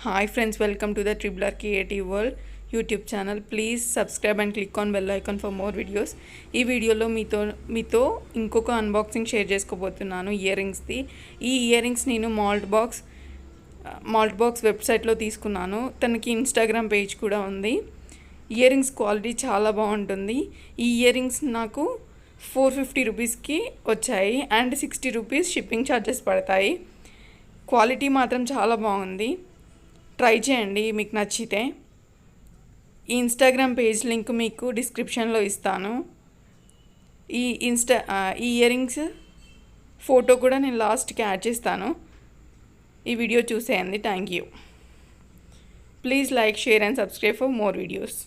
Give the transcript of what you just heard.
Hi friends, welcome to the Tribular Creative World YouTube channel. Please subscribe and click on bell icon for more videos. ఈ వీడియోలో మీతో ఇంకొక unboxing share చేసుకోబోతున్నాను year రింగ్స్ది. ఈ ear rings నేను malt box వెబ్సైట్లో తీసుకున్నాను. తనకి ఇన్స్టాగ్రామ్ పేజ్ కూడా ఉంది. ఇయర్ రింగ్స్ క్వాలిటీ చాలా బాగుంటుంది. ఈ ఇయర్ రింగ్స్ నాకు 450 రూపీస్కి వచ్చాయి అండ్ 60 రూపీస్ షిప్పింగ్ ఛార్జెస్ పడతాయి. క్వాలిటీ మాత్రం చాలా బాగుంది. ట్రై చేయండి మీకు నచ్చితే. ఈ ఇన్స్టాగ్రామ్ పేజ్ లింక్ మీకు డిస్క్రిప్షన్లో ఇస్తాను. ఈ ఇయర్ రింగ్స్ ఫోటో కూడా నేను లాస్ట్కి యాడ్ చేస్తాను. ఈ వీడియో చూసేయండి. Thank you. Please like, share and subscribe for more videos.